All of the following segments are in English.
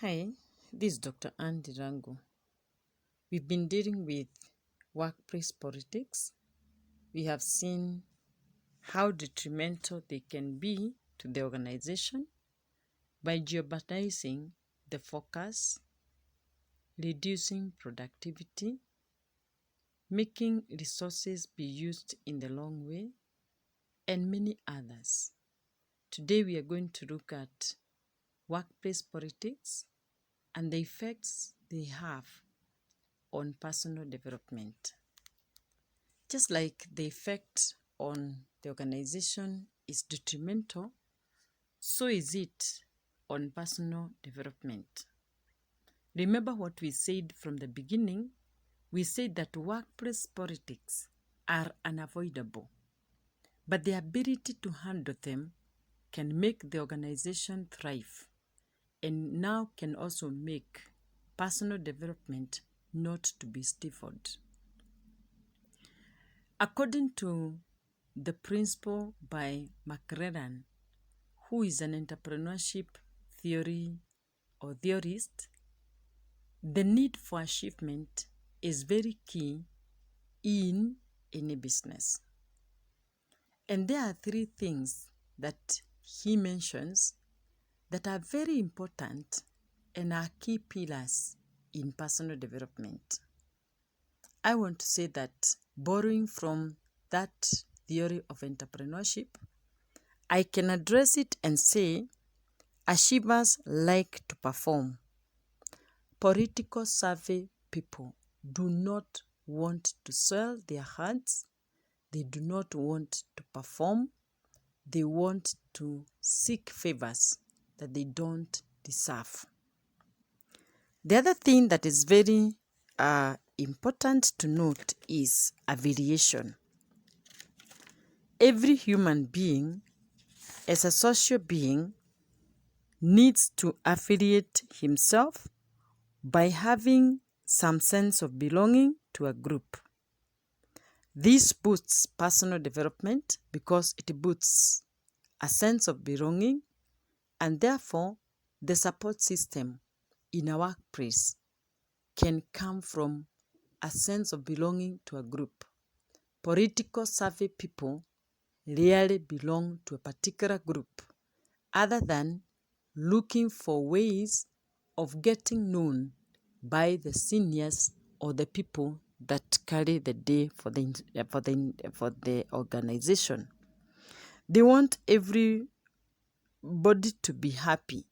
Hi, this is Dr. Andy Rango. We've been dealing with workplace politics. We have seen how detrimental they can be to the organization by jeopardizing the focus, reducing productivity, making resources be used in the wrong way, and many others. Today we are going to look at workplace politics and the effects they have on personal development. Just like the effect on the organization is detrimental, so is it on personal development. Remember what we said from the beginning? We said that workplace politics are unavoidable, but the ability to handle them can make the organization thrive and now can also make personal development not to be stifled. According to the principle by McLaren, who is an entrepreneurship theory or theorist, the need for achievement is very key in any business. And there are three things that he mentions that are very important and are key pillars in personal development. I want to say that borrowing from that theory of entrepreneurship, I can address it and say achievers like to perform. Political savvy people do not want to sell their hearts. They do not want to perform. They want to seek favors that they don't deserve. The other thing that is very important to note is affiliation. Every human being, as a social being, needs to affiliate himself by having some sense of belonging to a group. This boosts personal development because it boosts a sense of belonging, and therefore the support system in a workplace can come from a sense of belonging to a group. Political savvy people rarely belong to a particular group other than looking for ways of getting known by the seniors or the people that carry the day for the organization. They want everybody to be happy,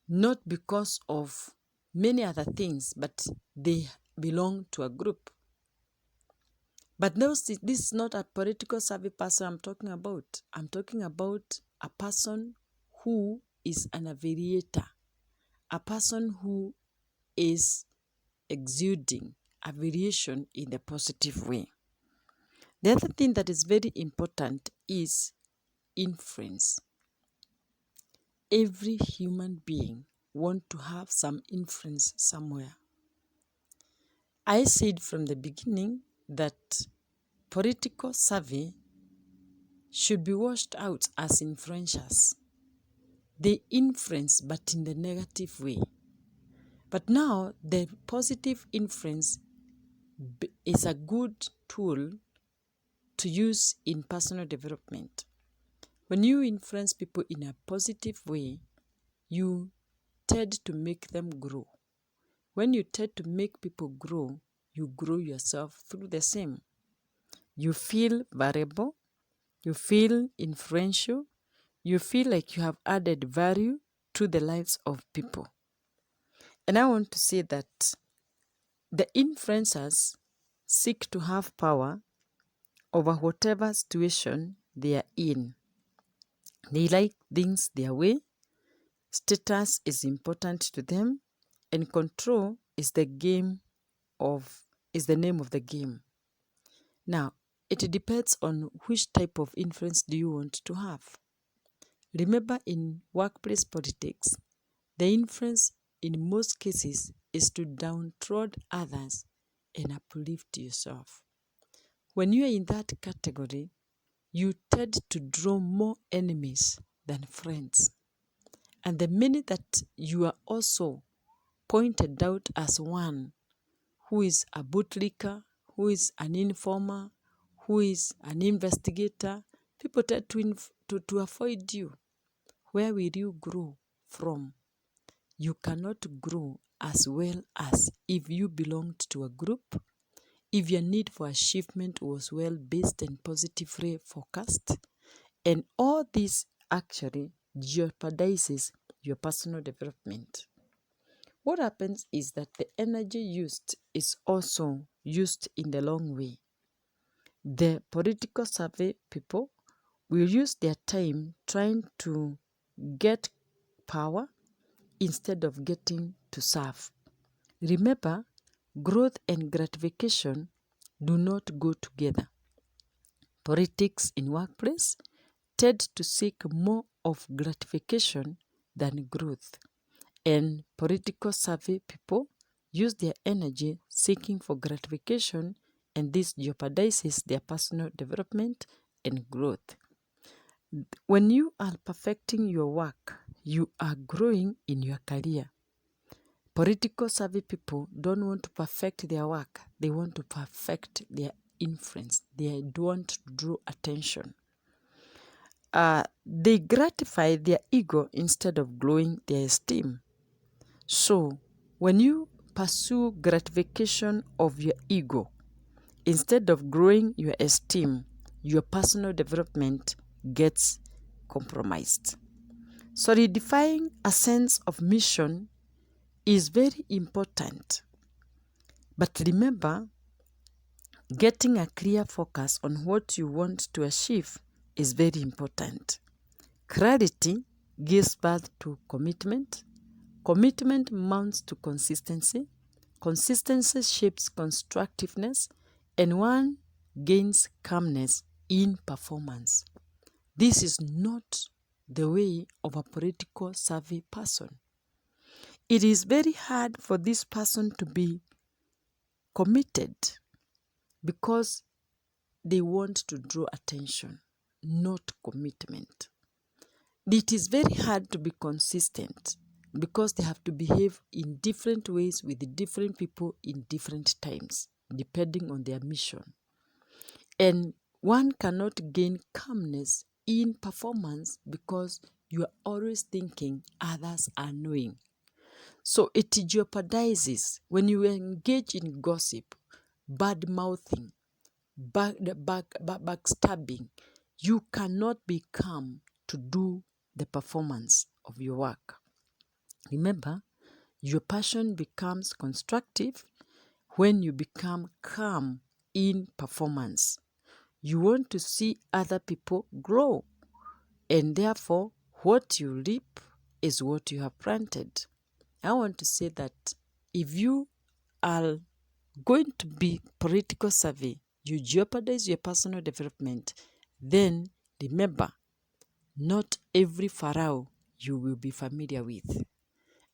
not because of many other things, but they belong to a group. But this is not a political savvy person I'm talking about. I'm talking about a person who is an aviator, a person who is exuding aviation in the positive way. The other thing that is very important is influence. Every human being wants to have some influence somewhere. I said from the beginning that political savvy should be washed out as influencers. They influence, but in the negative way. But now the positive influence is a good tool to use in personal development. When you influence people in a positive way, you tend to make them grow. When you tend to make people grow, you grow yourself through the same. You feel valuable, you feel influential, you feel like you have added value to the lives of people. And I want to say that the influencers seek to have power over whatever situation they are in. They like things their way. Status is important to them, and control is the name of the game. Now, it depends on which type of influence do you want to have. Remember, in workplace politics, the influence in most cases is to downtrod others and uplift yourself. When you are in that category, you tend to draw more enemies than friends. And the minute that you are also pointed out as one who is a bootlicker, who is an informer, who is an investigator, people tend to avoid you. Where will you grow from? You cannot grow as well as if you belonged to a group, if your need for achievement was well-based and positively focused, and all this actually jeopardizes your personal development. What happens is that the energy used is also used in the long way. The political survey people will use their time trying to get power instead of getting to serve. Remember, growth and gratification do not go together. Politics in workplace tend to seek more of gratification than growth, and political survey people use their energy seeking for gratification, and this jeopardizes their personal development and growth. When you are perfecting your work, you are growing in your career. Political survey people don't want to perfect their work. They want to perfect their influence. They want to draw attention. They gratify their ego instead of growing their esteem. So, when you pursue gratification of your ego instead of growing your esteem, your personal development gets compromised. Solidifying a sense of mission is very important. But remember, getting a clear focus on what you want to achieve is very important. Clarity gives birth to commitment. Commitment mounts to consistency. Consistency shapes constructiveness, and one gains calmness in performance. This is not the way of a political survey person. It is very hard for this person to be committed because they want to draw attention, not commitment. It is very hard to be consistent because they have to behave in different ways with different people in different times, depending on their mission. And one cannot gain calmness in performance because you are always thinking others are knowing. So it jeopardizes when you engage in gossip, bad mouthing, backstabbing. You cannot be calm to do the performance of your work. Remember, your passion becomes constructive when you become calm in performance. You want to see other people grow, and therefore what you reap is what you have planted. I want to say that if you are going to be political survey, you jeopardize your personal development, then remember, not every Pharaoh you will be familiar with.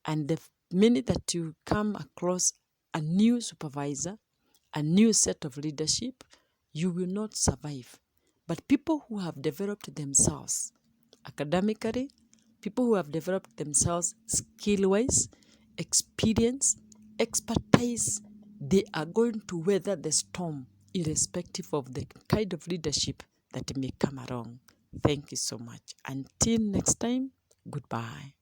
And the minute that you come across a new supervisor, a new set of leadership, you will not survive. But people who have developed themselves academically, people who have developed themselves skill-wise, experience, expertise, they are going to weather the storm irrespective of the kind of leadership that may come along. Thank you so much. Until next time, goodbye.